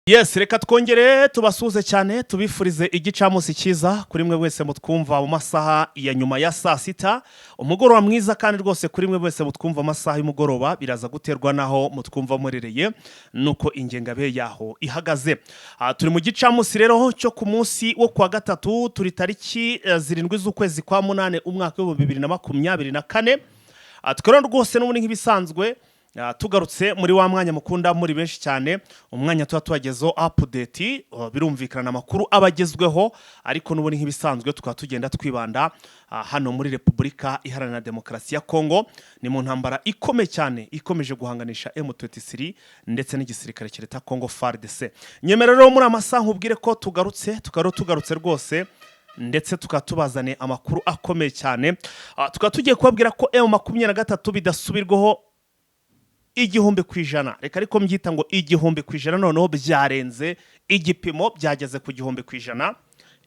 Yes, reka twongere tubasuze cyane tubifurize igicamunsi cyiza kuri mwe wese mutwumva mu masaha ya nyuma ya saa sita umugoroba mwiza kandi rwose kuri mwe wese mutwumva amasaha y'umugoroba biraza guterwa naho mutwumva murereye nuko ingengabe yaho ihagaze. Turi mu gicamunsi rero cyo ku munsi wo kwa gatatu turi tariki 7 z'ukwezi kwa 8 umwaka wa 2024. Tukora rwose n'ubundi nk'ibisanzwe tugarutse muri wa mwanya mukunda muri benshi cyane umwanya tuba tubagezo update birumvikana amakuru abagezweho ariko n'ubundi nk'ibisanzwe tukaba tugenda twibanda hano muri Repubulika Iharanira Demokarasi ya Kongo. Ni mu ntambara ikomeye cyane ikomeje guhanganisha M23 ndetse n'igisirikare cy'Leta Kongo FARDC. Nyemerero muri amasaha nkubwire ko tugarutse rwose ndetse tukatubazane amakuru akomeye cyane. Tukaba tugiye kubabwira ko M23 bidasubirwaho 100%. Reka ariko mbyita ngo 100% noneho byarenze igipimo byageze ku 100%.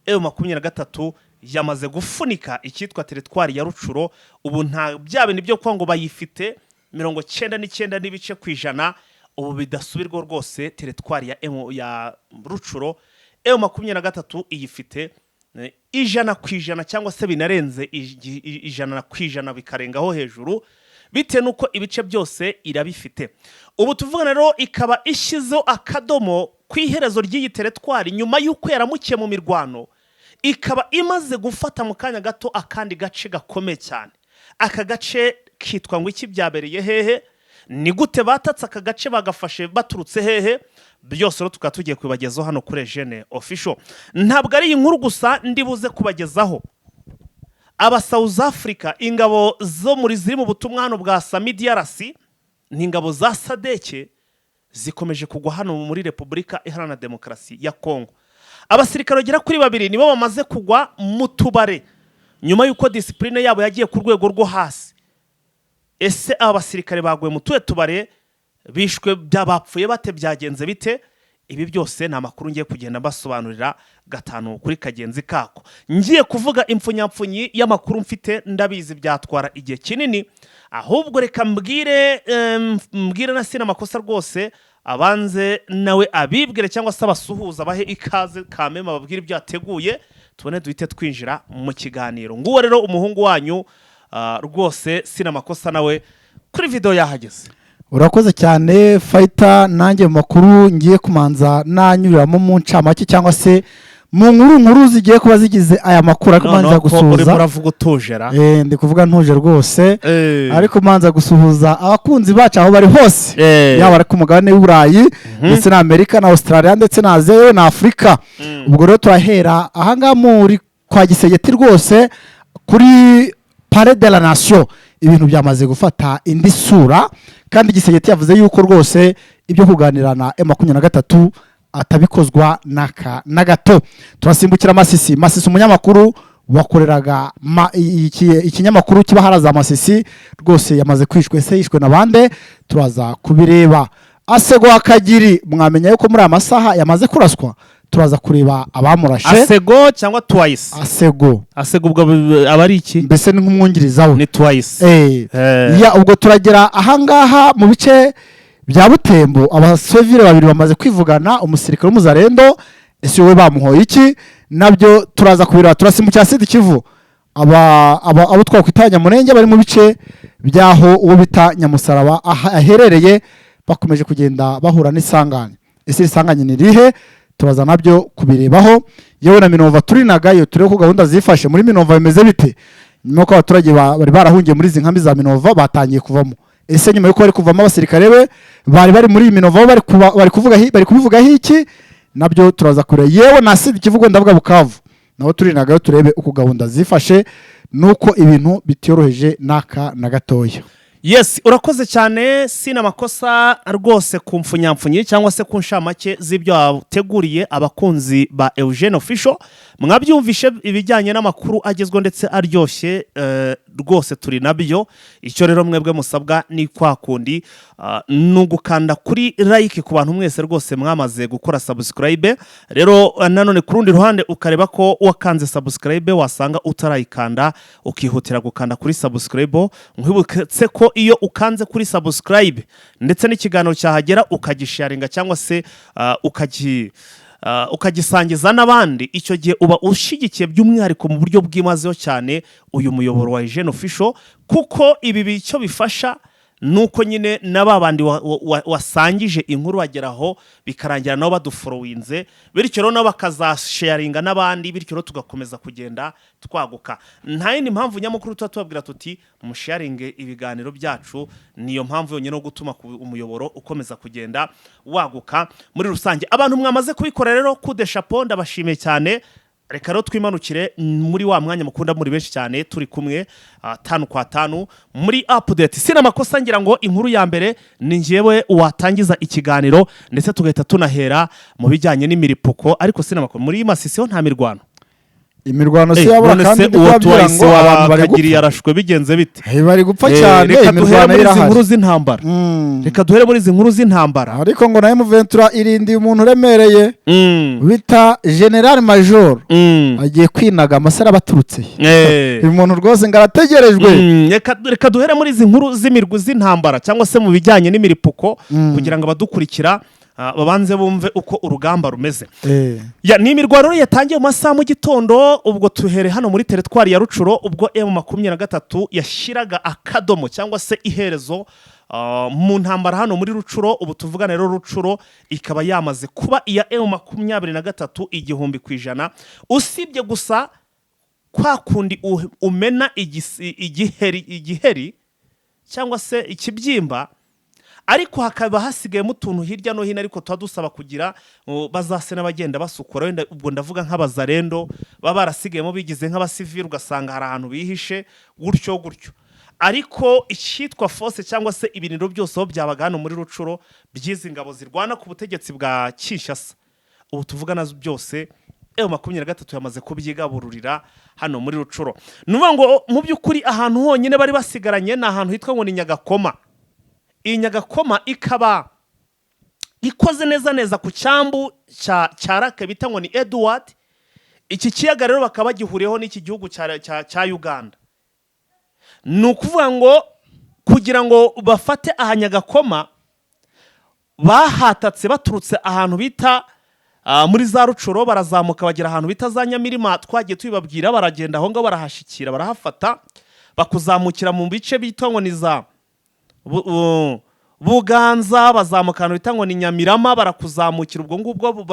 M23 yamaze gufunika icyitwa teritwari ya Rucuro. Ubu nta byabe nibyo kwa ngo bayifite 99 n'ibice kwijana. Ubu bidasubirwa rwose teritwari ya Rucuro M23 iyifite 100% cyangwa se binarenze 100% bikarengaho hejuru bite nuko ibice byose irabifite. Ubu tuvugana rero ikaba ishizeho akadomo kwiherezo ry'iyi teritwari nyuma y'uko yaramukiye mu mirwano ikaba imaze gufata mu kanya gato akandi gace gakomeye cyane. Aka gace kitwa ngo iki byabereye hehe, ni gute batatse aka gace bagafashe baturutse hehe, byose rero tukatugiye kubagezaho hano kuri Jeune Official. Ntabwo ari inkuru gusa ndibuze kubagezaho. Aba South Africa ingabo zo muri ziri mu butumwa hano bwa DRC ni ingabo za Sadeke zikomeje kugwa hano muri Repubulika Iharanira Demokarasi ya Kongo. Abasirikare bagera kuri 2 nibo bamaze kugwa mu tubare nyuma yuko discipline yabo yagiye ku rwego rwo hasi. Ese abasirikare baguye mu tubare bishwe byabapfuye bate byagenze bite? Ibi byose na makuru ngiye kugenda basobanurira gatanu kuri kagenzi kako. Ngiye kuvuga impfunyapfunyi y'amakuru mfite ndabizi byatwara igihe kinini, ahubwo reka mbwire na sina makosa rwose abanze nawe abibwire cyangwa se abasuhuza bahe ikaze kamema babwire ibyo yateguye tubone duhite twinjira mu kiganiro. Nguwo rero umuhungu wanyu rwose sina makosa nawe kuri video yahageze. Urakoze cyane Fighter, nanjye mu makuru ngiye kumanza nanyuriramo mu ncamake cyangwa se mu nkuru zigiye kuba zigize aya makuru ariko manza gusuhuza. Uravuga utujera? Ndi kuvuga ntuje rwose. Ariko manza gusuhuza abakunzi bacu aho bari hose. Yaba ari ku mugabane w'Uburayi ndetse na Amerika na Australia ndetse na Aziya na Afrika. Ubwo rero turahera aha ngaha muri kwa Gisegeti rwose kuri Palais de la Nation. Ibintu byamaze gufata indi sura kandi Gisegeti yavuze yuko rwose ibyo kuganira na M23 atabikozwa na gato. Turasimbukira Masisi umunyamakuru wakoreraga ikinyamakuru kiba haraza Masisi rwose yamaze kwishwe. Se yishwe nabande turaza kubireba. Asego Akagiri mwamenya yuko muri amasaha yamaze kuraswa, turaza kureba abamurashe. Asego cyangwa Twice? Asego ubwo abari iki? Mbese ni nk'umwungirizaho ni Twice. Ya ubwo turagera ahangaha mu bice bya Butembo. Abasovire babiri bamaze kwivugana umusirikare w'umuzarendo. Ese we bamuhoye iki? Nabyo turaza kubira. Turasimbukira Sud Kivu abo twakwitanya Murenge bari mu bice byaho uwo bita Nyamusaraba aherereye bakomeje kugenda bahura n'isanganye. Ese isanganye ni rihe? Turaza nabyo kubirebaho. Yewe na Minova turi nagayo tureko ko gahunda zifashe muri Minova bimeze bite nyuma ko abaturage bari barahungiye muri izi nkambi za Minova batangiye kuvamo. Ese nyuma yuko bari kuvamo abasirikare be bari muri Minova bari kubivuga iki? Nabyo turaza kure. Yewe na Sud Kivu ndavuga Bukavu naho turi nagayo turebe uko gahunda zifashe nuko ibintu bitiyoroheje naka na gatoya. Yes, urakoze cyane sina makosa rwose ku mfunyamfunyi cyangwa se ku nshamake z'ibyo ateguriye abakunzi ba Jeune Official. Mwabyumvishe ibijyanye n'amakuru agezwe ndetse aryoshye rwose turi nabyo. Icyo rero mwebwe musabwa ni kwa kundi ni ugukanda kuri like ku bantu mwese rwose mwamaze gukora subscribe. Rero nanone ku rundi ruhande ukareba ko wakanze subscribe wasanga utarayikanda ukihutira gukanda kuri subscribe. Nkwibutse ko iyo ukanze kuri subscribe ndetse n'ikiganiro cyahagera ukagisharinga cyangwa se ukagisangiza n'abandi, icyo gihe uba ushigikiye by'umwihariko mu buryo bwimazeho cyane uyu muyoboro wa Eugene Official, kuko ibi bicyo bifasha nuko nyine n'ababandi wasangije inkuru bageraho bikarangira nabo baduforowinze, bityo rero nabo bakazasharinga n'abandi, bityo rero tugakomeza kugenda twaguka. Nta yindi mpamvu nyamukuru tubabwira tuti musharinge ibiganiro byacu, niyo mpamvu yonyine no gutuma umuyoboro ukomeza kugenda waguka muri rusange. Abantu mwamaze kubikora rero kude chapeau, ndabashimiye cyane. Reka rero twimanukire muri wa mwanya mukunda muri benshi cyane, turi kumwe 5 kwa 5 muri update. Sina makosa ngira ngo inkuru ya mbere ni njyewe watangiza ikiganiro ndetse tugahita tunahera mu bijyanye n'imiripuko, ariko sina makosa muri Masisi ho nta mirwano. Imirwano si yabura kandi byabwira ngo abantu bari gupfa, yarashwe bigenze bite? Bari gupfa cyane. Imirwano irahari, inkuru z'intambara. Reka duhere muri izi nkuru z'intambara. Ariko ngo na M23 irindiye umuntu uremereye bita General Major agiye kwinaga amasara baturutse. Uyu muntu rwose ngarategerejwe. Reka duhere muri izi nkuru z'imirwi z'intambara cyangwa se mu bijyanye n'imiripuko kugira ngo abadukurikira babanze bumve uko urugamba rumeze. Ni imirwano yatangiye mu masaha mu gitondo, ubwo tuhere hano muri teritwari ya Rucuro, ubwo M23 yashiraga akadomo cyangwa se iherezo mu ntambara hano muri Rucuro. Ubu tuvugana rero Rucuro ikaba yamaze kuba iya M23 100%, usibye gusa kwa kundi umena igiheri cyangwa se ikibyimba, ariko hakaba hasigayemo utuntu hirya no hino, ariko twadusaba kugira bazasena bagenda basukura. Wenda ubwo ndavuga nk'abazarendo baba barasigayemo bigize nk'abasivili, ugasanga hari ahantu bihishe gutyo. Ariko icyitwa force cyangwa se ibiniro byose byabaga hano muri Rucuro by'izi ngabo zirwana ku butegetsi bwa Kinshasa, ubu tuvugana byose M23 yamaze kubyigabururira hano muri Rucuro. Nuvuga ngo mu by'ukuri ahantu honyine bari basigaranye ni ahantu hitwa ngo ni Nyagakoma. Iyi Nyagakoma ikaba ikoze neza ku cyambu cya Rake bita ngo ni Edward. Iki kiyaga rero bakaba bagihuriyeho n'iki gihugu cya Uganda. Ni ukuvuga ngo kugira ngo bafate aha Nyagakoma bahatatse baturutse ahantu bita muri za Rucuro, barazamuka bagera ahantu bita za Nyamirima, twagiye tubibabwira. Baragenda aho ngaho barahashikira, barahafata, bakuzamukira mu bice bita ngo ni za Buganza, bazamukana bita ngo ni Nyamirama, barakuzamukira ubwo ngubwo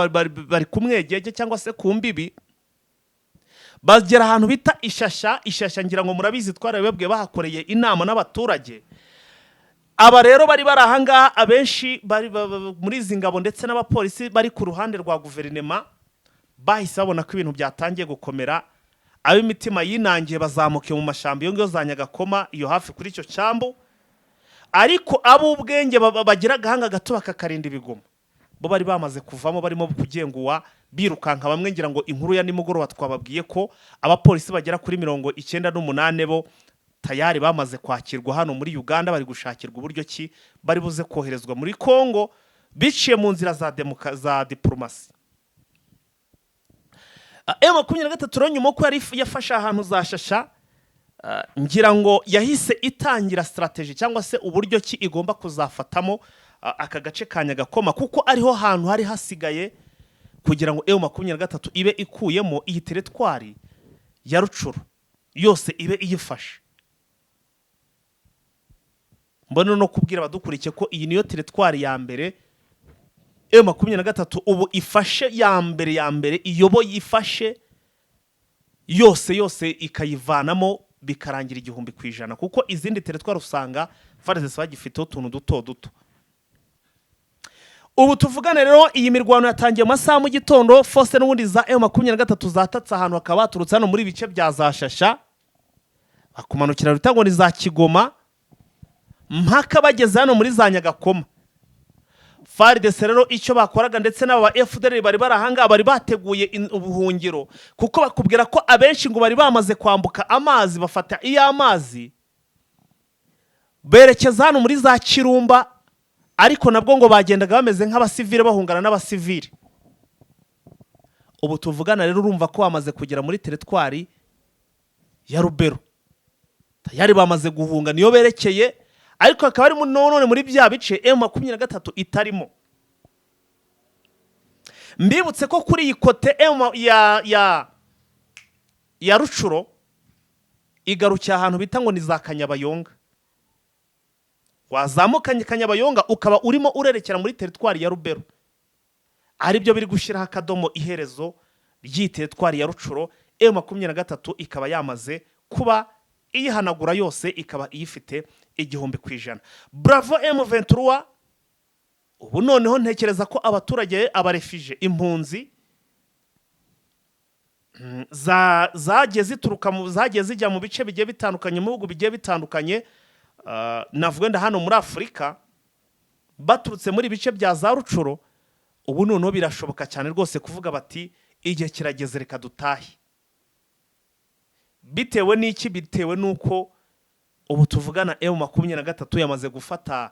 bari kumwegege cyangwa se ku mbibi, bagera ahantu bita Ishasha ngira ngo murabizi twarabebwe bahakoreye inama n'abaturage. Aba rero bari barahanga abenshi bari muri izi ngabo ndetse n'abapolisi bari ku ruhande rwa guverinema, bahise babona ko ibintu byatangiye gukomera. Ab'imitima yinangiye bazamuke mu mashyamba iyo ngiyo za Nyagakoma, iyo hafi kuri icyo cyambu. Ariko ab'ubwenge bagira gahanga gato bakakarinda ibigoma, bo bari bamaze kuvamo, barimo kugenguwa birukanka. Bamwe ngira ngo inkuru ya nimugoroba twababwiye ko abapolisi bagera kuri 98 bo tayari bamaze kwakirwa hano muri Uganda, bari gushakirwa uburyo ki bari buze koherezwa muri Kongo biciye mu nzira za diplomasi. M23 rero nyuma ko yari yafashe ahantu za Shasha, ngira ngo yahise itangira strategy cyangwa se uburyo ki igomba kuzafatamo aka gace ka Nyagakoma, kuko ariho hantu hari hasigaye kugira ngo M23 ibe ikuyemo iyi teritwari ya Rucuro yose ibe iyifashe. Mbona no kubwira abadukurikiye ko iyi niyo teritwari ya mbere M23 ubu ifashe, ya mbere iyoboye ifashe yose ikayivanamo bikarangira 100%, kuko izindi teritwari usanga FARDC bagifite utuntu duto. Ubu tuvugana rero iyi mirwano yatangiye mu masaha mu gitondo, force n'ubundi za M23 zatatse ahantu hakaba baturutse hano muri bice bya za Shasha, bakumanukira rutango ni za Kigoma mpaka bageze hano muri za Nyagakoma. FARDC rero icyo bakoraga ndetse n'aba FDLR bari barahanga bari bateguye ubuhungiro, kuko bakubwira ko abenshi ngo bari bamaze kwambuka amazi, bafata amazi berekeza hano muri za Kirumba, ariko nabwo ngo bagendaga bameze nk'abasivile bahungana n'abasivile. Ubu tuvugana rero urumva ko bamaze kugera muri teritwari ya Rubero, tayari bamaze guhunga, niyo berekeye, ariko akaba ari none muri bya bice M23 itarimo. Mbibutse ko kuri iyi kote ya Rucuro igarukiye ahantu bita ngo ni za Kanyabayonga. Wazamukanye Kanyabayonga ukaba urimo urerekera muri teritwari ya Rubero, ari byo biri gushyiraho akadomo iherezo ry'iteritwari ya Rucuro. M23 ikaba yamaze kuba iyihanagura yose, ikaba iyifite 100%. Bravo M23. Ubu noneho ntekereza ko abaturage, abarefije, impunzi zagiye zituruka zagiye zijya mu bice bigiye bitandukanye, mu bihugu bigiye bitandukanye, navuga nda hano muri Afurika, baturutse muri bice bya za Rucuro. Ubu noneho birashoboka cyane rwose kuvuga bati igihe kirageze reka dutahe. Bitewe n'iki? Bitewe nuko ubu tuvugana M23 yamaze gufata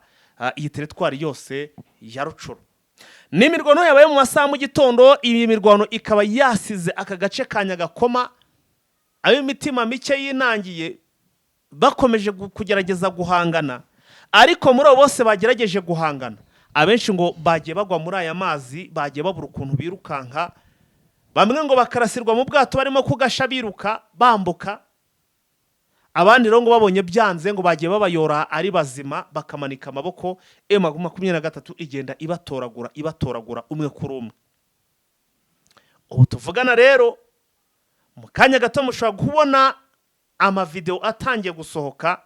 iyi teritwari yose ya Rucuro. N'imirwano yabaye mu masaha mu gitondo, iyi mirwano ikaba yasize aka gace ka Nyagakoma, ayo imitima mike yinangiye bakomeje kugerageza guhangana, ariko muri abo bose bagerageje guhangana, abenshi ngo bagiye bagwa muri aya mazi, bagiye babura ukuntu birukanka, bamwe ngo bakarasirwa mu bwato barimo kugasha biruka bambuka, abandi rero ngo babonye byanze ngo bagiye babayora ari bazima bakamanika amaboko. M23 igenda ibatoragura umwe kuri umwe. Ubu tuvugana rero mu kanya gato mushobora kubona amavideo atangiye gusohoka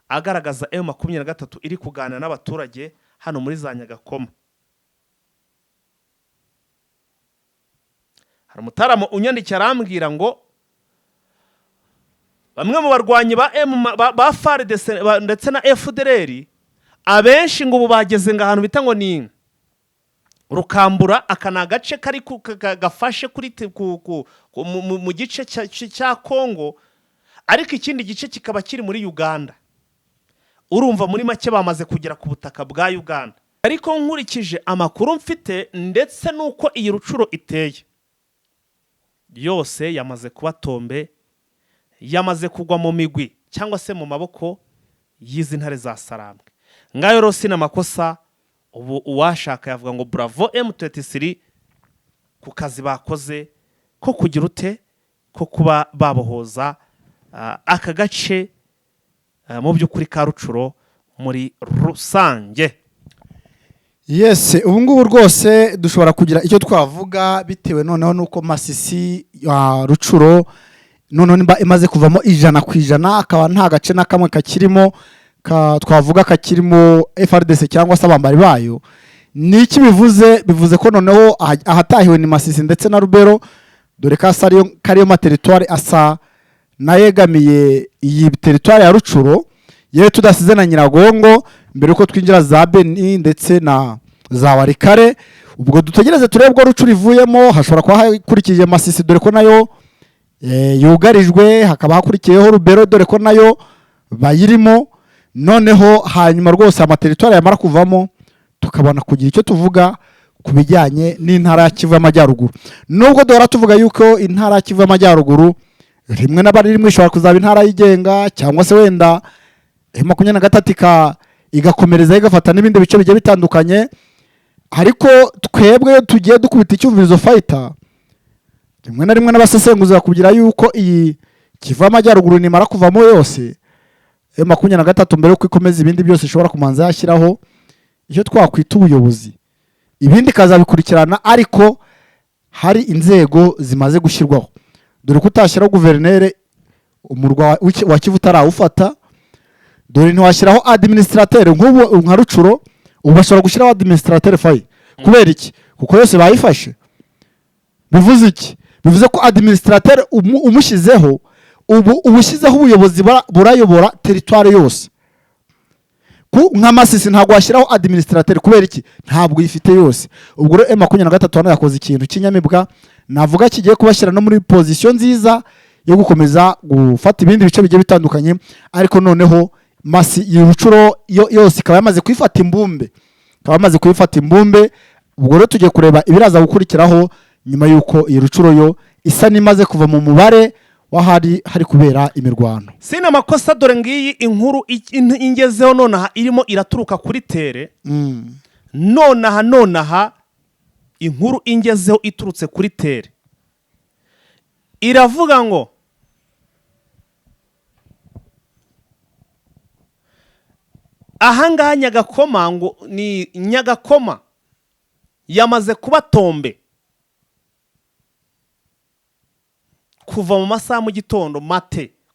agaragaza M23 iri kuganira n'abaturage hano muri za Nyagakoma. Hari umutaramo unyandikira arambwira ngo bamwe mu barwanyi ba FARDC ndetse na FDLR abenshi ngo ubu bageze ngahantu bita ngo ni Rukambura, akana gace kari gafashe kuri mu gice cya Kongo, ariko ikindi gice kikaba kiri muri Uganda. Urumva muri make bamaze kugera ku butaka bwa Uganda. Ariko nkurikije amakuru mfite ndetse nuko iyi Rucuro iteye, yose yamaze kuba tombe, yamaze kugwa mu migwi cyangwa se mu maboko y'izi ntare za Sarambwe. Ngayo rose n'amakosa. Ubu uwashaka yavuga ngo bravo M23 ku kazi bakoze ko kugira ute ko kuba babohoza aka gace mu by'ukuri ka Rucuro muri rusange. Yes, ubu ngubu rwose dushobora kugira icyo twavuga bitewe noneho nuko Masisi ya Rucuro noneho nimba imaze kuvamo 100%, akaba nta gace na kamwe kakirimo twavuga kakirimo FARDC cyangwa se abambari bayo. Niki bivuze ko noneho ahatahiwe ni Masisi ndetse na Rubero, dore ka kariyo materitoire asa nayegamiye iyi territoire ya Rucuro, yewe tudasize na Nyiragongo mbere uko twinjira za Beni ndetse na za Warikare. Ubwo dutegereze turebe ko Rucuro ivuyemo, hashobora kuba hakurikije Masisi dore ko nayo yugarijwe, hakaba hakurikiyeho Rubero dore ko nayo bayirimo. Noneho hanyuma rwose amateritoire yamara kuvamo tukabona kugira icyo tuvuga kubijyanye n'intara ya Kivu y'Amajyaruguru. Nubwo dora tuvuga yuko intara ya Kivu y'Amajyaruguru rimwe n'abari rimwe ishobora kuzaba intara yigenga, cyangwa se wenda M23 igakomereza igafata n'ibindi bice bigiye bitandukanye, ariko twebwe tugiye dukubita icyumvirizo fighter rimwe na rimwe n'abasesenguzi bakubwira yuko iyi Kivu y'Amajyaruguru nimara kuvamo yose M23 mbere uko ikomeza ibindi byose ishobora kumanza yashyiraho icyo twakwita ubuyobozi, ibindi kazabikurikirana, ariko hari inzego zimaze gushyirwaho. Dore ko utashyiraho guverinere umurwa wa Kivu utarawufata, dore ntiwashyiraho administrateur nk'ubu nka Rucuro, ubu bashobora gushyiraho administrateur fayi. Kubera iki? Kuko yose bayifashe. Bivuze iki? Bivuze ko administrateur umushyizeho ubu ubushyizeho ubuyobozi burayobora territoire yose. nka Masisi ntabwo washyiraho administrateur kubera iki ntabwo uyifite yose. Ubwo rero M23 hano yakoze ikintu cy'inyamibwa navuga kigiye kubashyira no muri position nziza yo gukomeza gufata ibindi bice bigiye bitandukanye, ariko noneho Rucuro yose ikaba yamaze kwifata imbumbe. Ubwo rero tugiye kureba ibiraza gukurikiraho nyuma y'uko iyi Rucuro yo isa nimaze kuva mu mubare wahari kubera imirwano. Sina makosa, dore ngiyi inkuru ingezeho nonaha irimo iraturuka kuri tere. Nonaha inkuru ingezeho iturutse kuri tere iravuga ngo ahangaha Nyagakoma, ngo ni Nyagakoma yamaze kuba tombe kuva mu masaha mu gitondo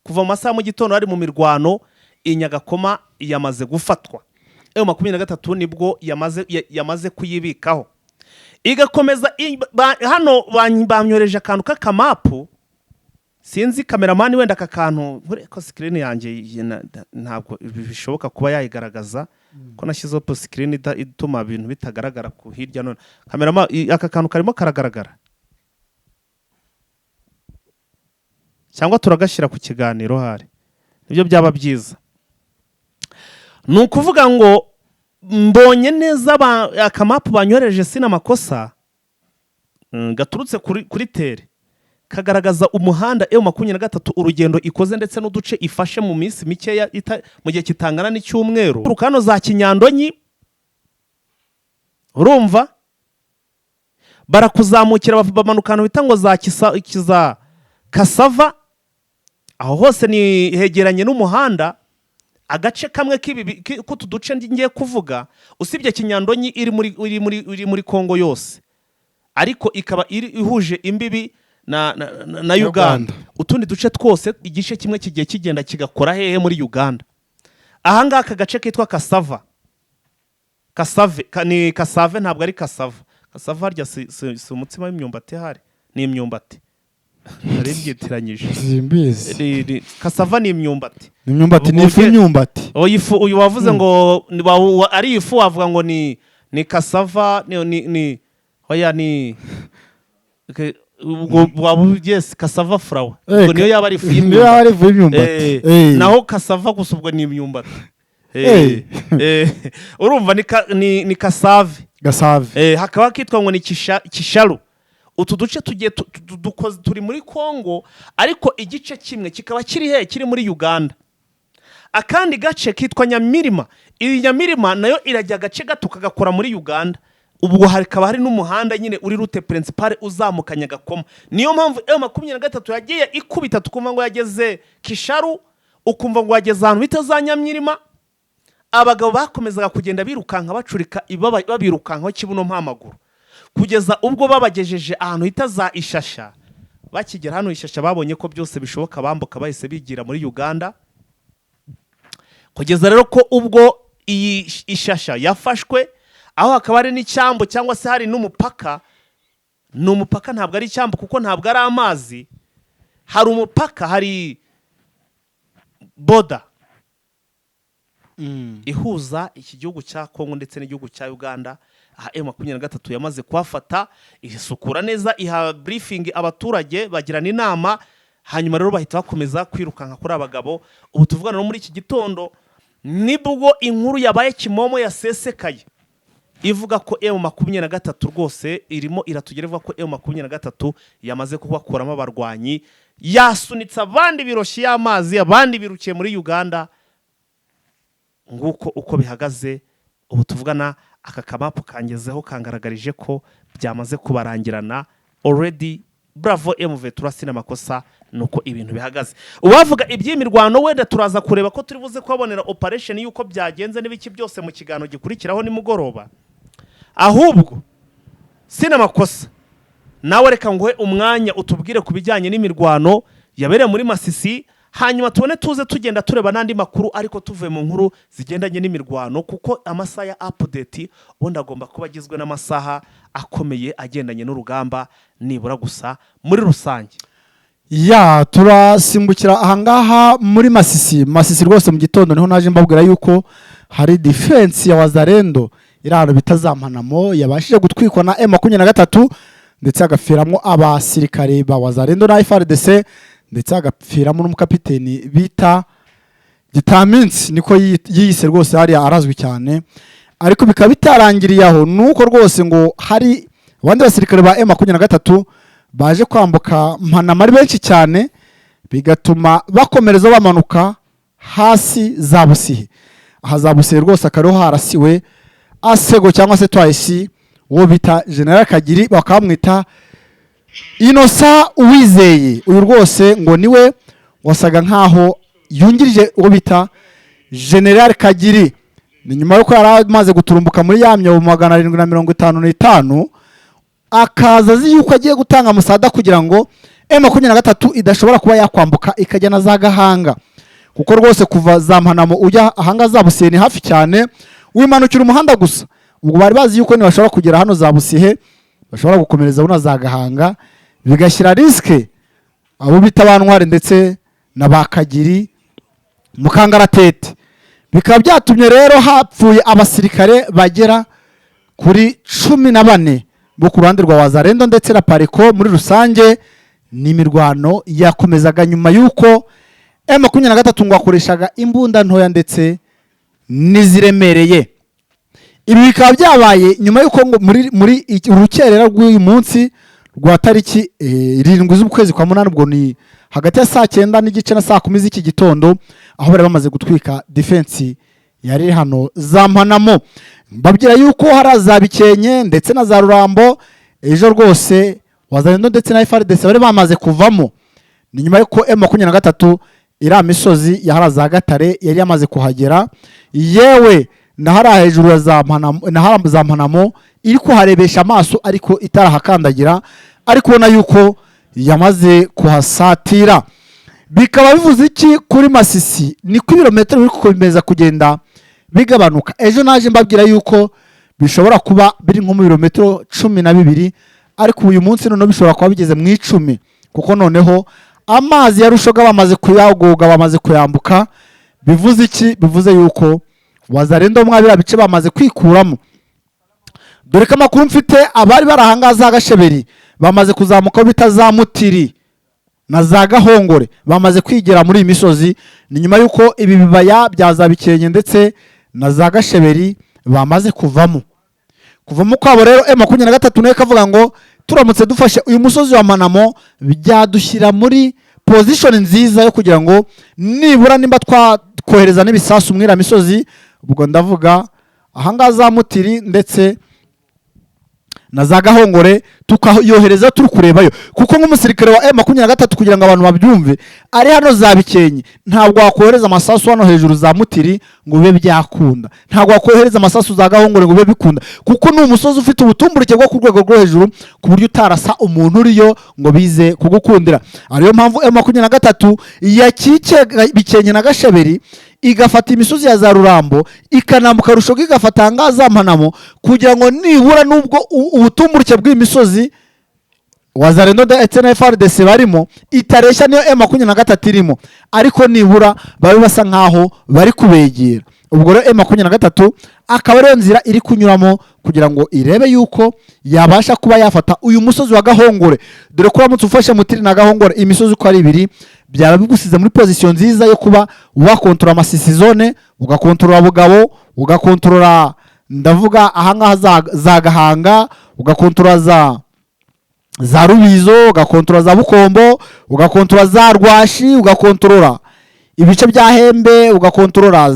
kuva mu masaha mu gitondo ari mu mirwano. Nyagakoma yamaze gufatwa. M23 nibwo yamaze kuyibikaho igakomeza. Hano bamyoreje akantu k'akamapu, sinzi kameramani wenda aka kantu ko screen yanjye ntabwo bishoboka kuba yayigaragaza ko nashyizeho screen ituma ibintu bitagaragara ku hirya none. Kameramani aka kantu karimo karagaragara cyangwa turagashyira ku kiganiro hari, nibyo byaba byiza. Ni ukuvuga ngo mbonye neza akamapu banyoreje Sina makosa gaturutse kuri tere kagaragaza umuhanda M23 urugendo ikoze ndetse n'uduce ifashe mu minsi mikeya mu gihe kitangana n'icyumweru. Rukano za Kinyandonyi urumva barakuzamukira bamanukana bita ngo za kiza Kasava, aho hose ni hegeranye n'umuhanda. Agace kamwe kutu duce ngiye kuvuga usibye Kinyandonyi iri muri Kongo yose, ariko ikaba ihuje imbibi na Uganda. Utundi duce twose igice kimwe kigiye kigenda kigakora hehe muri Uganda. Ahanga aka gace kitwa ni Kasave, ntabwo ari Kasava. Kasava harya si umutsima w'imyumbati hari, ni imyumbati ari byitiranyije. Kasava ni imyumbati. Imyumbati ni ifu y'imyumbati. Uyu wavuze ngo ari ifu, wavuga ngo ni Kasava oya ni yes Kasava flour. Ubwo niyo yaba ari ifu y'imyumbati. Naho Kasava gusa ubwo ni imyumbati. Urumva ni Gasave. Hakaba kitwa ngo ni Kisharu. Utu duce turi muri Kongo, ariko igice kimwe kikaba kiri muri Uganda. Akandi gace kitwa Nyamirima. Iyi Nyamirima nayo irajya agace gato kagakora muri Uganda. Ubwo hakaba hari n'umuhanda nyine uri route principale uzamuka Nyagakoma. Niyo mpamvu M23 yagiye ikubita, tukumva ngo yageze Kisharu, ukumva ngo yageze ahantu bita za Nyamirima. Abagabo bakomezaga kugenda birukanka bacurika babirukankaho kibuno mpamaguru, kugeza ubwo babagejeje ahantu hita za Ishasha. Bakigera hano Ishasha babonye ko byose bishoboka, bambuka bahise bigira muri Uganda. Kugeza rero ko ubwo iyi Ishasha yafashwe, aho hakaba ari n'icyambo cyangwa se hari n'umupaka. N'umupaka, ntabwo ari icyambo kuko ntabwo ari amazi, hari umupaka, hari boda ihuza iki gihugu cya Kongo ndetse n'igihugu cya Uganda. Aha M23 yamaze kuhafata, isukura neza, iha briefing abaturage, bagirana inama, hanyuma rero bahita bakomeza kwirukanka kuri abagabo. Ubu tuvugana no muri iki gitondo nibwo inkuru yabaye kimomo yasesekaye ivuga ko M23 rwose irimo iratugereva ko M23 yamaze kubakuramo abarwanyi, yasunitse abandi biroshi y'amazi, abandi birukiye muri Uganda. Nguko uko bihagaze ubu tuvugana. Aka kamapu kangezeho kangaragarije ko byamaze kubarangirana already. Bravo M23 Sina makosa, nuko ibintu bihagaze. Uwavuga iby'imirwano wenda turaza kureba ko turi buze kubonera operation yuko byagenze n'ibiki byose mu kigano gikurikiraho nimugoroba. Ahubwo Sina makosa, nawe reka nguhe umwanya utubwire kubijyanye n'imirwano yabereye muri Masisi, hanyuma tubone tuze tugenda tureba nandi makuru, ariko tuvuye mu nkuru zigendanye n'imirwano, kuko amasaha ya update ubundi agomba kuba agizwe n'amasaha akomeye agendanye n'urugamba nibura gusa muri rusange. ya turasimbukira ahangaha muri Masisi rwose mu gitondo niho naje mbabwira yuko hari defense ya Wazalendo iri ahantu bita za Mpanamo yabashije gutwikwa na M23 ndetse agapfiramo abasirikare ba Wazalendo na FARDC ndetse agapfiramo n'umukapiteni bita Gitaminsi niko yiyise rwose hari arazwi cyane, ariko bikaba bitarangiriye aho nuko rwose ngo hari abandi basirikare ba M23 baje kwambuka Mpanama ari benshi cyane, bigatuma bakomereza bamanuka hasi za Busihe. Aha za Busihe rwose akariho harasiwe Asego cyangwa se Twahisi uwo bita General Kagiri, bakamwita Innocent Uwizeye. Uyu rwose ngo niwe wasaga nkaho yungirije uwo bita General Kagiri, ni nyuma yuko yari amaze guturumbuka muri ya myobo 755 akaza azi yuko agiye gutanga musada kugira ngo M23 idashobora kuba yakwambuka ikajya na za Gahanga, kuko rwose kuva za Mpanamo ujya ahanga za Busihe ni hafi cyane, wimanukira umuhanda gusa. Ubwo bari bazi yuko ni bashobora kugera hano za Busihe bashobora gukomereza buna za Gahanga, bigashyira riske abo bita Bantwari ndetse na Bakagiri Mukangaratete. Bikaba byatumye rero hapfuye abasirikare bagera kuri 14 bo ku ruhande rwa Wazalendo ndetse na Pareko. Muri rusange n'imirwano yakomezaga nyuma yuko M23 ngo akoreshaga imbunda ntoya ndetse n'iziremereye. Ibi bikaba byabaye nyuma yuko ngo muri urukerera rw'uyu munsi rwa tariki 7 z'ukwezi kwa 8, ubwo ni hagati ya saa 9 n'igice na saa 10 z'iki gitondo, aho bari bamaze gutwika defense yari hano za Mpanamo. Babwira yuko harazabikenye ndetse na za Rurambo ejo rwose Wazalendo ndetse na FARDC bari bamaze kuvamo, ni nyuma yuko M23 ira misozi ya haraza Gatare yari yamaze kuhagera, yewe na hara hejuru ya za Mpanamo iri kuharebesha amaso ariko itarahakandagira, ariko ubona yuko yamaze kuhasatira. Bikaba bivuze iki kuri Masisi? Ni ku birometero biri kukomeza kugenda bigabanuka. Ejo naje mbabwira yuko bishobora kuba biri nko mu birometero 12, ariko uyu munsi none bishobora kuba bigeze mu 10, kuko noneho amazi yarushoga bamaze kuyagoga bamaze kuyambuka. Bivuze iki? Bivuze yuko Wazalendo mwabira bice bamaze kwikuramo. Dore ko amakuru mfite abari barahangaza Gasheberi bamaze kuzamuka bita za Mutiri na za Gahongore, bamaze kwigera muri imisozi, ni nyuma yuko ibi bibaya byazabikenye ndetse na za Gasheberi bamaze kuvamo kwabo. Rero M23 nayo kavuga ngo turamutse dufashe uyu musozi wa Mpanamo byadushyira muri position nziza yo kugira ngo nibura nimba twakohereza n'ibisasu mwira misozi, ubwo ndavuga ahangaza za Mutiri ndetse na za Gahongore tukayohereza turi kurebayo, kuko nk'umusirikare wa M23 kugira ngo abantu babyumve ari hano zabikenye, ntabwo wakohereza amasasu hano hejuru za Mutiri ngo bibe byakunda, ntabwo wakohereza amasasu za Gahongore ngo bibe bikunda, kuko ni umusozi ufite ubutumburuke bwo ku rwego rwo hejuru ku buryo utarasa umuntu uriyo ngo bize kugukundira. Ariyo mpamvu M23 yakike bikenye na Gasheberi igafata imisozi ya za Rurambo ikanambuka Rushoga igafata ngaza Mpanamo, kugira ngo nibura nubwo ubutumburuke bw'imisozi Wazalendo ndetse na FARDC barimo itareshya niyo M23 irimo, ariko nibura babe basa nkaho bari kubegera. Ubwo rero M23 akaba ariyo nzira iri kunyuramo kugira ngo irebe yuko yabasha kuba yafata uyu musozi wa Gahongore. Dore ko uramutse ufashe Mutiri na Gahongore imisozi uko ari 2 byaba bigusize muri position nziza yo kuba wakontrola Masisi zone, ugakontrola Bugabo, ugakontrola ndavuga ahangaha za Gahanga, ugakontrola za Rubizo, ugakontrola za Bukombo, ugakontrola za Rwashi, ugakontrola ibice bya Hembe, ugakontrola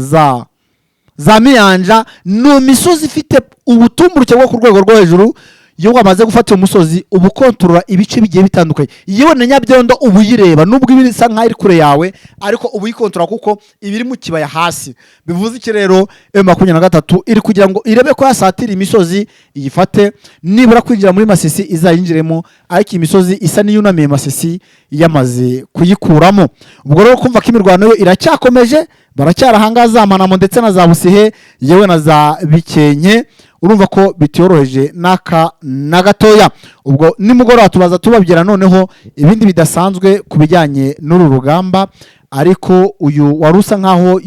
za Miyanja. No misozi ifite ubutumburuke bwo ku rwego rwo hejuru. Iyo wamaze gufata umusozi ubukontrola ibice bigiye bitandukanye, yewe na Nyabyondo ubuyireba nubwo ibisa nka iri kure yawe, ariko ubuyikontrola kuko ibiri mu kibaya hasi. Bivuze iki rero? M23 iri kugira ngo irebe ko yasatira imisozi iyifate, nibura kwinjira muri Masisi izayinjiremo, ariko imisozi isa n'iyunamiye Masisi yamaze kuyikuramo. Ubwo rero kumva ko imirwano yo iracyakomeje, baracyarahangaza Mpanamo ndetse na za Busihe yewe na za Bikenye. urumva ko bitiyoroheje n'aka na gatoya. Ubwo nimugoroba tubaza tubabwira noneho ibindi bidasanzwe ku bijyanye n'uru rugamba, ariko uyu wari usa nkaho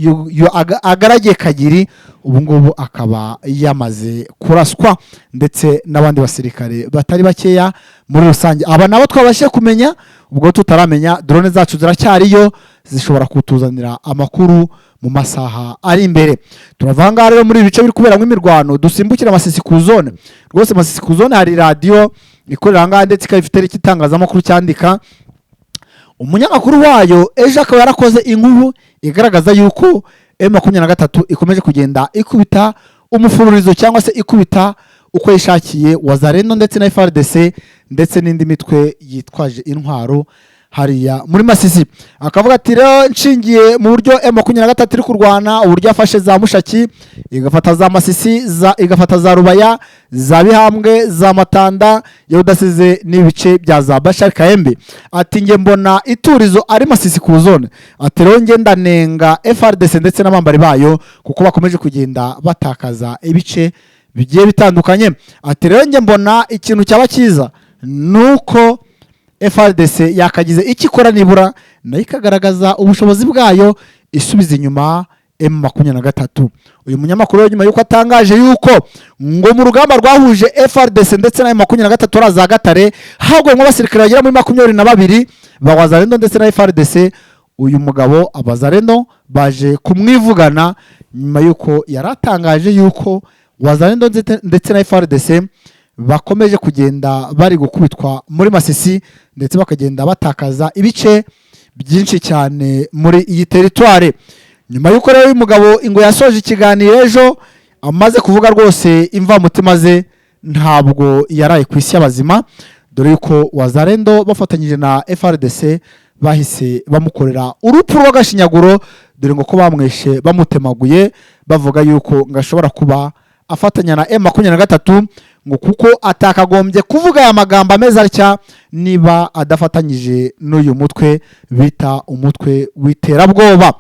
agaragiye Kagiri ubu ngubu akaba yamaze kuraswa, ndetse n'abandi basirikare batari bakeya muri rusange. Aba nabo twabashije kumenya, ubwo tutaramenya drone zacu ziracyariyo, zishobora kutuzanira amakuru mu masaha ari imbere. Turavanga rero muri ibice biri kuberamo imirwano, dusimbukira Masisi ku zone. Rwose Masisi ku zone hari radio ikorera ngaha, ndetse ikaba ifite ikitangazamakuru cyandika. Umunyamakuru wayo ejo akaba yarakoze inkuru igaragaza yuko M23 ikomeje kugenda ikubita umufururizo cyangwa se ikubita uko yishakiye Wazalendo ndetse na FARDC ndetse n'indi mitwe yitwaje intwaro hariya muri Masisi. Akavuga ati rero nshingiye mu buryo M23 iri kurwana, uburyo afashe za Mushaki, igafata za Masisi, igafata za Rubaya, za Bihambwe, za Matanda, yodasize n'ibice bya za Bashar Kaembe. Ati nge mbona iturizo ari Masisi ku zone. Ati rero nge ndanenga FARDC ndetse n'abambari bayo kuko bakomeje kugenda batakaza ibice bigiye bitandukanye. Ati rero nge mbona ikintu cyaba cyiza nuko FARDC yakagize ikikora nibura nayo ikagaragaza ubushobozi bwayo isubiza inyuma M23. Uyu munyamakuru nyuma yuko atangaje yuko ngo mu rugamba rwahuje FARDC ndetse na M23 araza Gatare hagwe mu basirikare bagera muri 22 ba Wazalendo ndetse na FARDC, uyu mugabo Abazalendo baje kumwivugana nyuma yuko yaratangaje yuko Wazalendo ndetse na FARDC bakomeje kugenda bari gukubitwa muri Masisi ndetse bakagenda batakaza ibice byinshi cyane muri iyi teritware. Nyuma yuko rero uyu mugabo ingo yasoje ikiganiro ejo amaze kuvuga rwose imva mutima ze ntabwo yaraye ku isi y'abazima, dore yuko Wazalendo bafatanyije na FARDC bahise bamukorera urupfu rw'agashinyaguro, dore ngo ko bamweshe bamutemaguye bavuga yuko ngashobora kuba afatanya na M23 ngo kuko atakagombye kuvuga aya magambo ameze atya niba adafatanyije n'uyu mutwe bita umutwe w'iterabwoba.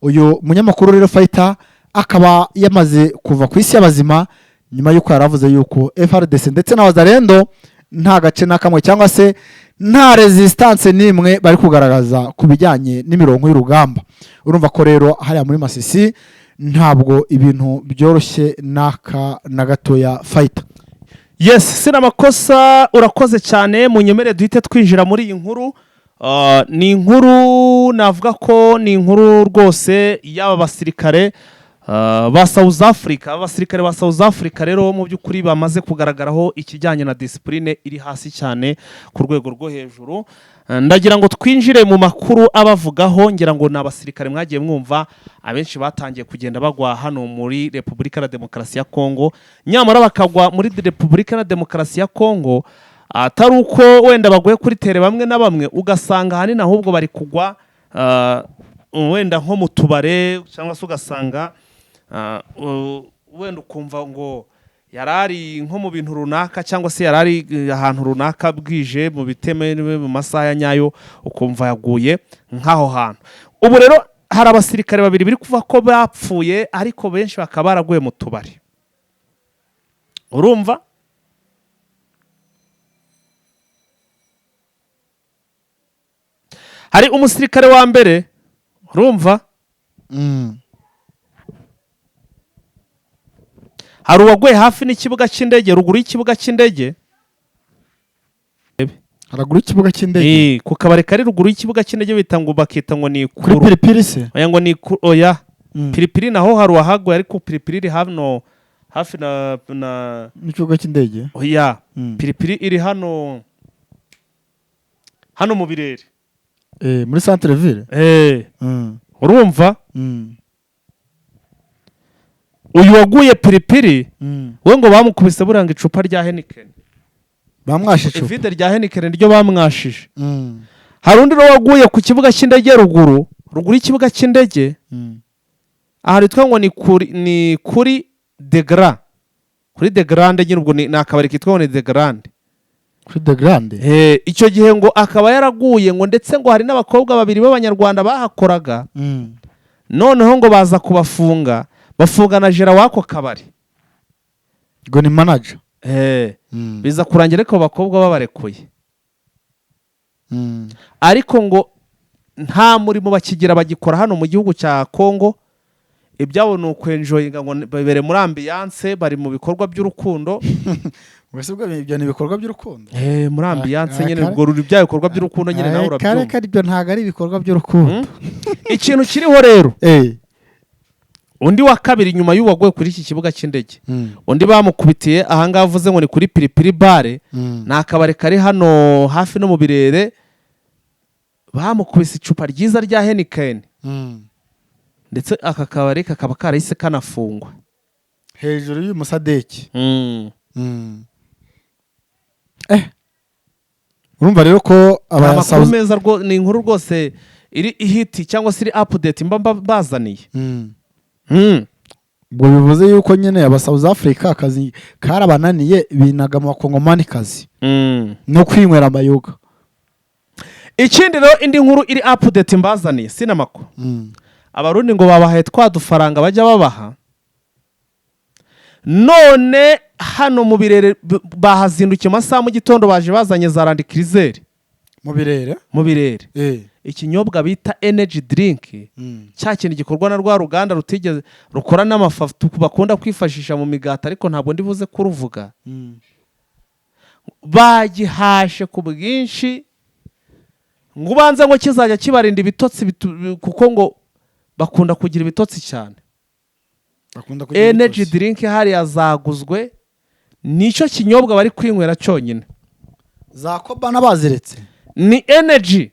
Uyu munyamakuru rero Fighter akaba yamaze kuva ku isi y'abazima nyuma yuko yaravuze yuko FARDC ndetse na Wazalendo nta gace na kamwe cyangwa se nta resistance nimwe bari kugaragaza ku bijyanye n'imirongo y'urugamba. Urumva ko rero hariya muri Masisi ntabwo ibintu byoroshye naka na gatoya Fighter. Yes, sina makosa, urakoze cyane. Munyemere duhite twinjira muri iyi nkuru. Ni inkuru navuga ko ni inkuru rwose y'aba basirikare ba South Africa. Abasirikare ba South Africa rero mu by'ukuri bamaze kugaragaraho ikijyanye na discipline iri hasi cyane ku rwego rwo hejuru. Ndagira ngo twinjire mu makuru abavugaho, ngira ngo n'abasirikare mwagiye mwumva abenshi batangiye kugenda bagwa hano muri Repubulika ya Demokarasi ya Kongo, nyamara bakagwa muri Repubulika ya Demokarasi ya Kongo atari uko wenda baguye kuri tere bamwe na bamwe, ugasanga hanini ahubwo bari kugwa wenda nko mu tubare cyangwa se ugasanga wenda ukumva ngo yarari nko mu bintu runaka cyangwa se yarari ahantu runaka bwije mu biteme mu masaha ya nyayo ukumva yaguye nkaho hantu. Ubu rero hari abasirikare babiri biri kuva ko bapfuye, ariko benshi bakaba baraguye mu tubari. Urumva? Hari umusirikare wa mbere, urumva? Hari uwaguye hafi n'ikibuga cy'indege, ruguru y'ikibuga cy'indege. Haraguru y'ikibuga cy'indege. Ku kabare kari ruguru y'ikibuga cy'indege bakita ngo ni kuri Piripiri se. Oya ngo ni oya. Piripiri naho hari uwahaguye, ariko Piripiri iri hano hafi na n'ikibuga cy'indege. Oya. Piripiri iri hano mu birere. Muri centre ville. Urumva? Uyu waguye Piripiri we ngo bamukubise buranga icupa rya Heineken. Bamwashije icupa. Ivide rya Heineken ryo bamwashije. Hari undi waguye ku kibuga cy'indege ruguru y'ikibuga cy'indege. Aha ritwa ngo ni kuri De Grand. Kuri De Grande nyine ubwo ni akabari kitwa ngo ni De Grande. Kuri De Grande. Icyo gihe ngo akaba yaraguye ngo ndetse ngo hari n'abakobwa babiri b'Abanyarwanda bahakoraga. Noneho ngo baza kubafunga, bafunga na jera wako kabari. ngo ni manager. biza kurangira ariko abakobwa babarekuye Mm. ariko ngo nta murimo bakigira bagikora hano mu gihugu cya Congo. Ibyabo ni ukwenjoyinga ngo babere muri ambiance, bari mu bikorwa by'urukundo. Wese ubwo ibyo ni ibikorwa by'urukundo. Muri ambiance nyine ubwo ruri bya bikorwa by'urukundo nyine nawe urabyumva. Kare ibyo ntago ari ibikorwa by'urukundo. Ikintu kiriho rero. Undi wa kabiri nyuma y'uwaguye kuri iki kibuga cy'indege. Undi bamukubitiye ahangaha avuze ngo ni kuri Piripiri bare. Nta kabare kari hano hafi no mu Birere. Bamukubise icupa ryiza rya Heineken. Ndetse aka kabari kakaba karahise kanafungwa hejuru y'umusadeki. Urumva rero ko amakuru meza ni inkuru rwose iri ihiti cyangwa se iri update mba bazaniye. Ubwo bivuze yuko nyine aba South Africa akazi karabananiye binaga mu bakongomani kazi no kwinywera amayoga. Ikindi rero indi nkuru iri update mbazaniye sinamako. Abarundi ngo babahaye twadufaranga bajya babaha, none hano mu Birere bahazindukiye amasaha mu gitondo baje bazanye za Land Cruiser mu Birere ikinyobwa bita energy drink. Cya kintu gikorwa na rwa ruganda rutigeze rukora n'amafafu bakunda kwifashisha mu migata ariko ntabwo ndi buze kuruvuga. Bagihashe ku bwinshi ngo ubanza ngo kizajya kibarinda ibitotsi kuko ngo bakunda kugira ibitotsi cyane. Energy drink hari yazaguzwe nicyo kinyobwa bari kwinywera cyonyine. Za Kobana baziretse ni energy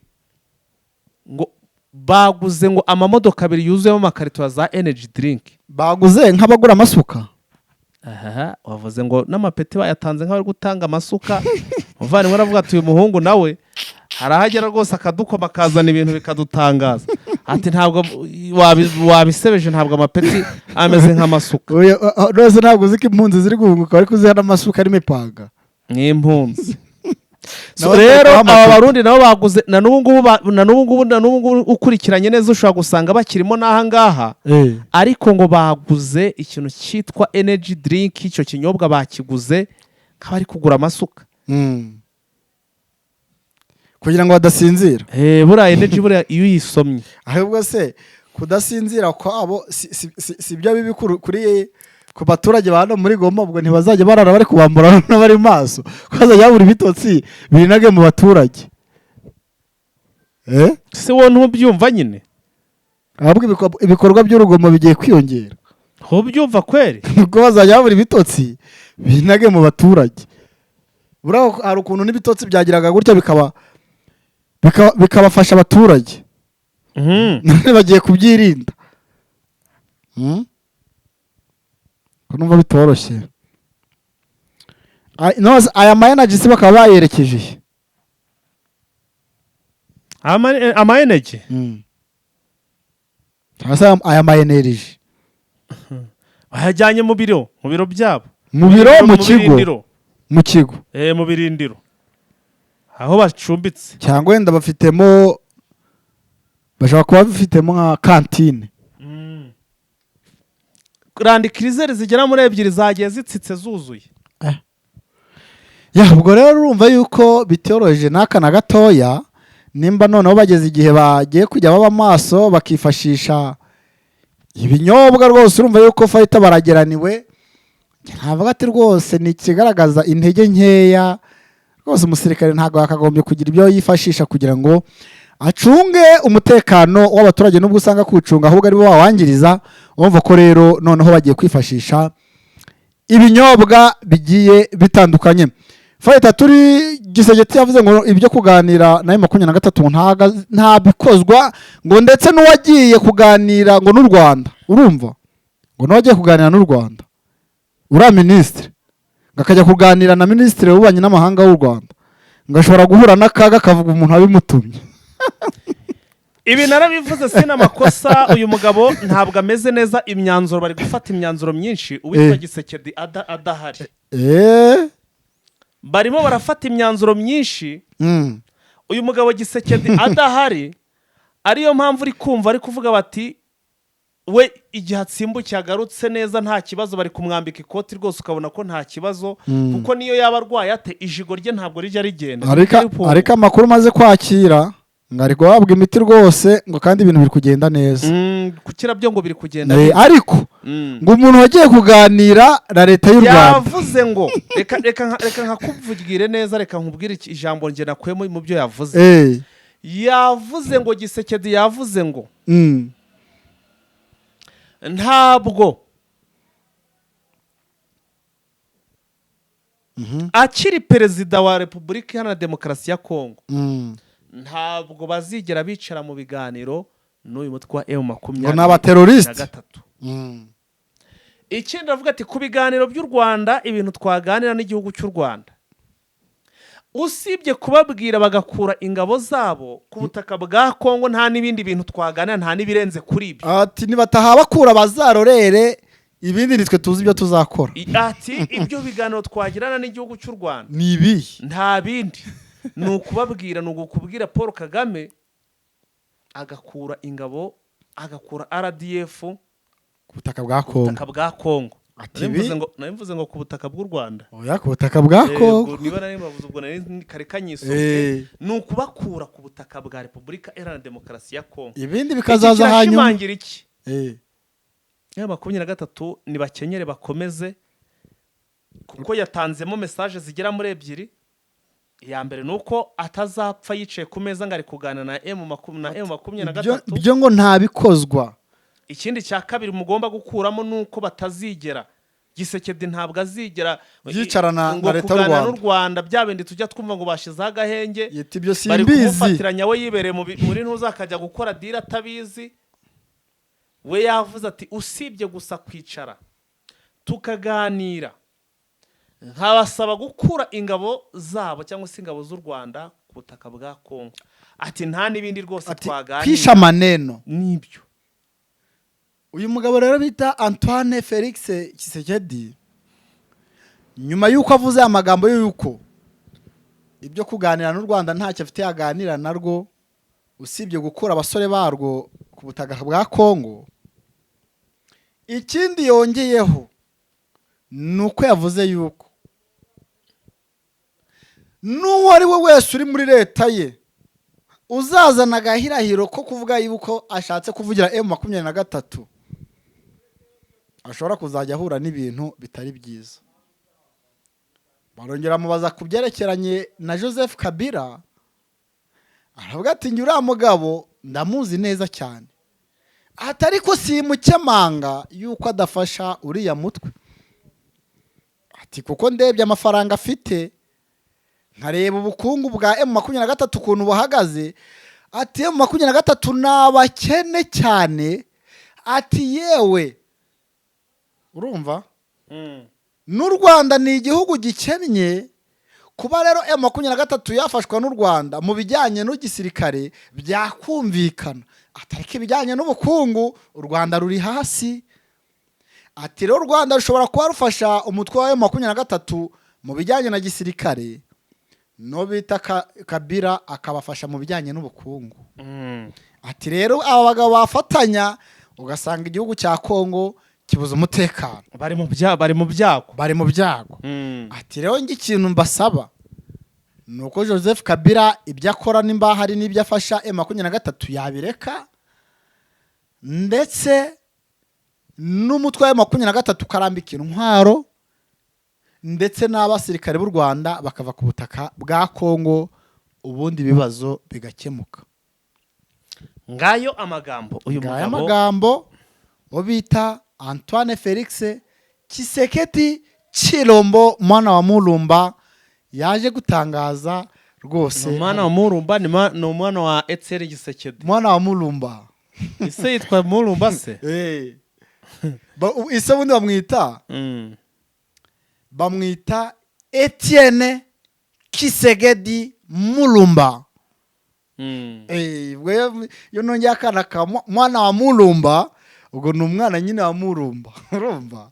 ngo baguze ngo amamodoka abiri yuzuyemo amakarito za energy drink. Baguze nk'abagura amasuka. Wavuze ngo n'amapeti bayatanze nk'abari gutanga amasuka. Muvandimwe aravuga ati uyu muhungu nawe harahagera rwose akadukoma akazana ibintu bikadutangaza. Ati ntabwo wabisebeje, ntabwo amapeti ameze nk'amasuka. Rose ntabwo uzi ko impunzi ziri guhunguka bari kuziha n'amasuka arimo ipanga. Ni impunzi. Rero aba Barundi nabo baguze na n'ubu ngubu ukurikiranye neza ushobora gusanga bakirimo n'aha ngaha. Ariko ngo baguze ikintu cyitwa energy drink, icyo kinyobwa bakiguze nk'abari kugura amasuka. Kugira ngo badasinzira. Buriya energy buriya iyo uyisomye. Ahubwo se kudasinzira kwabo si byo bibi kuri ku baturage ba hano muri Goma, ubwo ntibazajya barara bari kubambura n'abari maso. Kwazajya babura ibitotsi birinage mu baturage. Se wowe ntubyumva nyine. Ahubwo ibikorwa by'urugomo bigiye kwiyongera. Ntubyumva kweri? Ubwo bazajya babura ibitotsi birinage mu baturage. Buriya hari ukuntu n'ibitotsi byagiraga gutya bikabafasha abaturage. None bagiye kubyirinda. Kunumva bitoroshye. Aya ma energy si bakaba bayerekeje. Ama energy? Aya ma energy. Bayajyanye mu biro byabo. Mu biro mu kigo. Mu kigo. Mu birindiro. Aho bacumbitse. Cyangwa wenda bafitemo bashaka kuba bafitemo nka kantine. Land Cruiser zigera muri 2 zagiye zitsitse zuzuye. Ubwo rero urumva yuko bitoroje n'aka na gatoya, nimba noneho bageze igihe bagiye kujya baba maso bakifashisha ibinyobwa rwose. Urumva yuko fighter barageraniwe. Ntavuga ati rwose ni kigaragaza intege nkeya rwose. Umusirikare ntabwo yakagombye kugira ibyo yifashisha kugira ngo acunge umutekano w'abaturage, nubwo usanga kucunga ahubwo ari bo wawangiriza. Urumva ko rero noneho bagiye kwifashisha ibinyobwa bigiye bitandukanye. Fighter turi Gisegeti yavuze ngo ibyo kuganira na M23 nta bikozwa ngo, ndetse n'uwagiye kuganira ngo n'u Rwanda. Urumva ngo n'uwagiye kuganira n'u Rwanda uriya minisitiri ngakajya kuganira na minisitiri w'ububanyi n'amahanga w'u Rwanda ngashobora guhura n'akaga kavuga umuntu abimutumye. Ibi narabivuze sinamakosa. Uyu mugabo ntabwo ameze neza. Imyanzuro bari gufata imyanzuro myinshi. Uwitwa Gisekedi adahari. Barimo barafata imyanzuro myinshi. Uyu mugabo Gisekedi adahari, ariyo mpamvu uri kumva ari kuvuga bati we igihe atsimbukiye agarutse neza nta kibazo, bari kumwambika ikoti rwose ukabona ko nta kibazo, kuko niyo yaba arwaye ate ijigo rye ntabwo rijya rigenda. ariko amakuru maze kwakira ngo ari guhabwa imiti rwose ngo kandi ibintu biri kugenda neza. Kukira byo ngo biri kugenda ariko ngo umuntu wagiye kuganira na leta y'u Rwanda yavuze ngo reka nkakuvugire neza, reka nkubwire ijambo nge nakwemo mu byo yavuze. Yavuze ngo Gisekedi yavuze ngo ntabwo akiri perezida wa Repubulika Iharanira Demokarasi ya Kongo ntabwo bazigera bicara mu biganiro n'uyu mutwe wa M23 n'abateroriste. Ikindi avuga ati ku biganiro by'u Rwanda ibintu twaganira n'igihugu cy'u Rwanda usibye kubabwira bagakura ingabo zabo ku butaka bwa Kongo nta n'ibindi bintu twaganira, nta n'ibirenze kuri ibyo. Ati nibataha bakura bazarorere ibindi nitwe tuzi ibyo tuzakora. Ati ibyo biganiro twagirana n'igihugu cy'u Rwanda ni ibi nta bindi, ni ukubabwira, ni ugukubwira Paul Kagame agakura ingabo, agakura RDF ku butaka bwa Kongo. Narimvuze ngo ku butaka bw'u Rwanda. Oya ku butaka bwa Kongo. Niba nari mbavuze ubwo nari kare kanyisoke. Ni ukubakura ku butaka bwa Repubulika Iharanira Demokarasi ya Kongo. Ibindi bikazaza hanyuma. Iki ya 23 ni bakenyere bakomeze, kuko yatanzemo message zigera muri ebyiri. Ya mbere nuko atazapfa yicaye ku meza ngo ari kuganira na M23. Byo ngo ntabikozwa. Ikindi cya kabiri mugomba gukuramo nuko batazigera Gisekedi ntabwo azigera yicarana na leta y'u Rwanda byabindi tujya twumva ngo bashize agahenge ibyo simbizi, bari kumufatiranya we yibereye muri ntuzakajya gukora dira atabizi. We yavuze ati usibye gusa kwicara tukaganira, nkabasaba gukura ingabo zabo cyangwa se ingabo z'u Rwanda ku butaka bwa Kongo. Ati nta n'ibindi rwose twaganira, pisha maneno nibyo. Uyu mugabo rero bita Antoine Felix Tshisekedi, nyuma yuko avuze amagambo yuko ibyo kuganira n'u Rwanda ntacyo afite yaganira narwo usibye gukura abasore barwo ku butaka bwa Kongo, ikindi yongeyeho nuko yavuze yuko n'uwo ari we wese uri muri leta ye uzazana agahirahiro ko kuvuga yuko ashatse kuvugira M23 ashobora kuzajya ahura n'ibintu bitari byiza. Barongera mubaza ku byerekeranye na Joseph Kabila, aravuga ati njye uriya mugabo ndamuzi neza cyane, atari ko simukemanga yuko adafasha uriya mutwe. Ati kuko ndebye amafaranga afite nkareba ubukungu bwa M23 ukuntu buhagaze, ati M23 n'abakene cyane. Ati yewe urumva n'u Rwanda ni igihugu gikennye, kuba rero M23 yafashwa n'u Rwanda mu bijyanye n'ugisirikare byakumvikana. Atariko ibijyanye n'ubukungu u Rwanda ruri hasi. Ati rero u Rwanda rushobora kuba rufasha umutwe wa M23 mu bijyanye na gisirikare, no bita Kabila akabafasha mu bijyanye n'ubukungu. Ati rero aba bagabo bafatanya ugasanga igihugu cya Kongo kibuza umutekano, bari mu byago. Ati rero ngi ikintu mbasaba nuko Joseph Kabila ibyo akora nimba hari n'ibyo afasha M23 yabireka, ndetse n'umutwe wa M23 karambika intwaro, ndetse n'abasirikare b'u Rwanda bakava ku butaka bwa Kongo, ubundi bibazo bigakemuka. Ngayo amagambo uyu mugabo bita Antoine Felix Tshisekedi Chilombo, mwana wa Mulumba, yaje gutangaza rwose. Mwana wa Mulumba ni umwana wa Etienne Gisekedi, mwana wa Mulumba. Ise yitwa Mulumba se? Ise bundi bamwita Etienne Tshisekedi Mulumba. Yo nongeye akana ka mwana wa Mulumba, ubwo ni umwana nyine wa Mulumba. Urumva?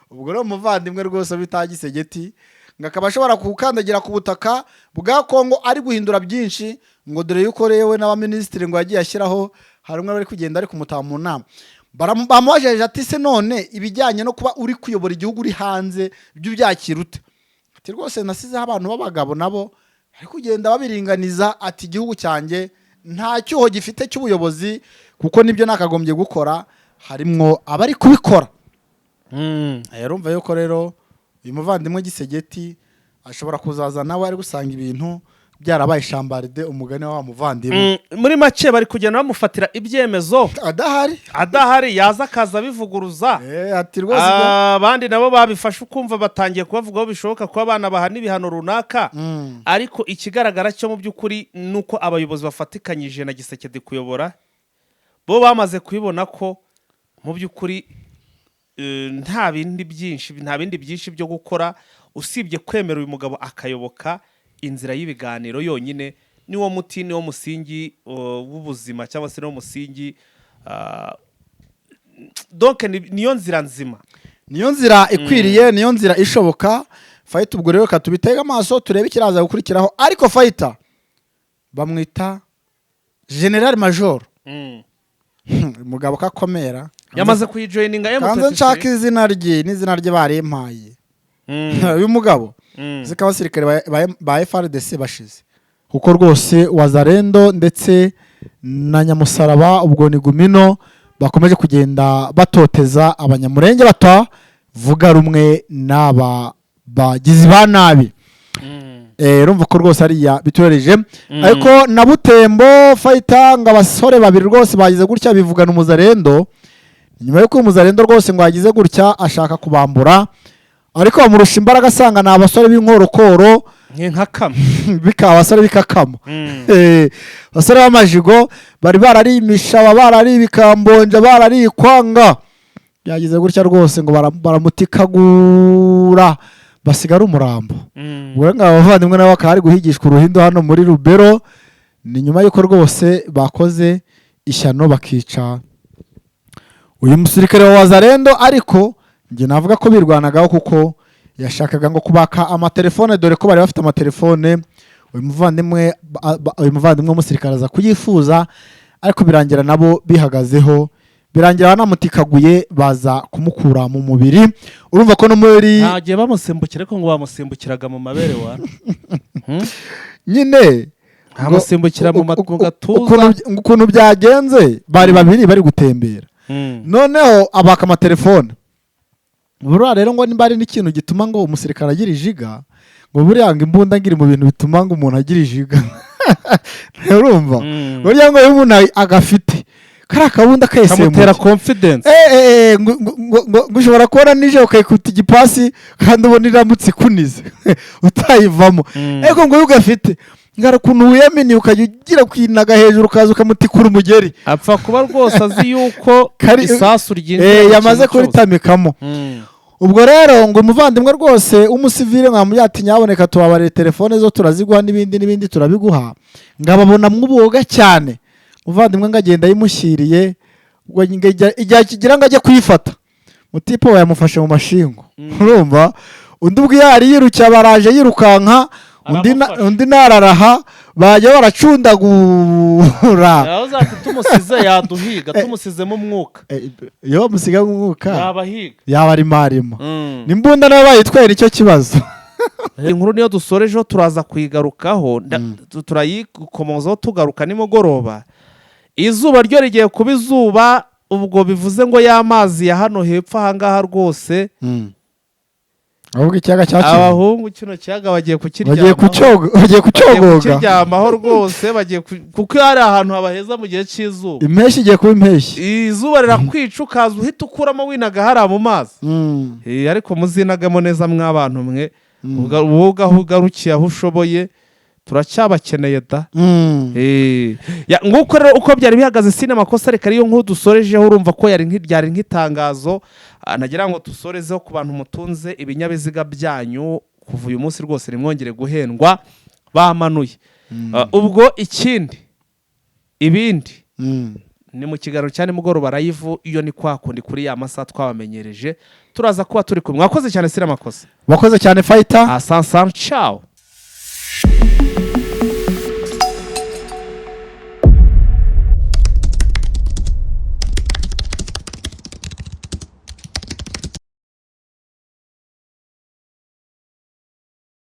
Ubwo rero umuvandimwe rwose bita Gisegeti ngakaba ashobora kukandagira ku butaka bwa Kongo ari guhindura byinshi, ngo dore yuko rewe n'abaminisitiri ngo yagiye ashyiraho, harumwe bari kugenda ari kumutaha mu nama. bamubajeje ati se none ibijyanye no kuba uri kuyobora igihugu uri hanze byo byakira ute? Ati rwose nasizeho abantu b'abagabo nabo bari kugenda babiringaniza, ati igihugu cyanjye nta cyuho gifite cy'ubuyobozi kuko nibyo nakagombye gukora, harimwo abari kubikora. Yarumva yuko rero uyu muvandimwe Gisegeti ashobora kuzaza nawe ari gusanga ibintu byarabaye shambaride, umugani wa muvandimwe. Muri make bari kugenda bamufatira ibyemezo adahari yaza akaza bivuguruza. Ati rwose abandi nabo babifashe ukumva batangiye kubavugaho bishoboka ko abana bahana ibihano runaka. Ariko ikigaragara cyo mu by'ukuri nuko abayobozi bafatikanyije na Gisekedi kuyobora bo bamaze kubibona ko mu by'ukuri nta bindi byinshi byo gukora usibye kwemera uyu mugabo akayoboka inzira y'ibiganiro yonyine. Niwo muti, niwo musingi w'ubuzima cyangwa se niwo musingi, donc niyo nzira nzima, niyo nzira ikwiriye, niyo nzira ishoboka. Fighter ubwo rero katubitega amaso turebe ikiraza gukurikiraho. Ariko Fighter bamwita General Major, umugabo kakomera yamaze kuyijoininga kanze nshaka izina rye n'izina rye barimpaye. Uyu mugabo zika abasirikare ba FARDC bashize kuko rwose Wazalendo ndetse na Nyamusaraba ubwo ni Gumino bakomeje kugenda batoteza abanyamurenge batavuga rumwe n'aba bagizi ba nabi. Rumva ko rwose ari ya biturereje. Ariko na Butembo Fighter ngo abasore babiri rwose bagize gutya bivugana umuzarendo, nyuma yuko umuzarendo rwose ngo yagize gutya ashaka kubambura, ariko bamurusha imbaraga asanga ni abasore b'inkorokoro nk'akama bikaba abasore b'ikakama. Abasore b'amajigo bari bararimisha, barari ibikambonja, barari ikwanga, yagize gutya rwose ngo baramutikagura basigara umurambo. Ubwo ngabo abavandimwe nabo bakaba ari guhigishwa uruhindo hano muri Rubero, ni nyuma yuko rwose bakoze ishyano bakica uyu musirikare wa Wazalendo. Ariko nge navuga ko birwanagaho kuko yashakaga ngo kubaka amatelefone, dore ko bari bafite amatelefone. Uyu muvandimwe w'umusirikare aza kuyifuza, ariko birangira nabo bihagazeho, birangira banamutikaguye baza kumukura mu mubiri. Urumva ko no muri ntagiye bamusimbukira ko ngo bamusimbukiraga mu mabere wa nyine bamusimbukira mu gatuza. Ukuntu byagenze bari babiri bari gutembera, noneho abaka amatelefone. Buriya rero ngo nimba ari n'ikintu gituma ngo umusirikare agira ijiga, ngo buriya ngo imbunda ngiri mu bintu bituma ngo umuntu agira ijiga. Urumva buriya ngo iyo umuntu agafite kari akabunda kamutera confidence, ngo ushobora kubona nije ukayikuta igipasi kandi ubona iramutse ikunize utayivamo. Ariko ngo iyo ugafite ngara ukuntu wiyaminiye ukajya ugira kwinaga hejuru ukaza ukamutikura umugeri, apfa kuba rwose azi yuko isasu ryinjira yamaze kuritamikamo. Ubwo rero ngo umuvandimwe rwose umusivile nkamujya ati nyaboneka tubabare telefone zo turaziguha n'ibindi turabiguha, ngababona mwuboga cyane. Umuvandimwe ngagenda yimushyiriye, ubwo igihe kigira ngo ajye kuyifata mutipo yamufashe mu mashingo. Urumva undi ubwo yari yirukiye baraje yirukanka, undi nararaha bajya baracundagura. Yaho zati tumusize yaduhiga, tumusizemo umwuka. Iyo bamusiga umwuka yabahiga, yaba ari marima. Nimbunda nayo bayitwera icyo kibazo. Inkuru niyo dusorejeho turaza kuyigarukaho, turayikomozaho tugaruka nimugoroba. Izuba ryo rigiye kuba izuba, ubwo bivuze ngo y'amazi ya hano hepfo ahangaha rwose. Ahubwo ikiyaga cyacu abahungu kino kiyaga bagiye kukiryamaho rwose, kuko hari ahantu habaheza mu gihe cy'izuba. Impeshyi igiye kuba impeshyi, izuba rirakwica ukaza uhita ukuramo winaga hariya mu mazi. Ariko muzinagamo neza mw'abantu mwe, ugarukiye aho ushoboye, turacyabakeneye da. Nguko rero uko byari bihagaze sinemakosa, reka ariyo nkuru dusorejeho. Urumva ko ryari nk'itangazo nagira ngo dusorezeho ku bantu mutunze ibinyabiziga byanyu kuva uyu munsi rwose nimwongere guhendwa bamanuye. Ubwo ibindi ni mu kiganiro cyane mugoroba live, iyo ni kwa kundi kuri ya masaha twabamenyereje turaza kuba turi kumwe. Mwakoze cyane sinemakosa, wakoze cyane Fighter. Asansan ciao.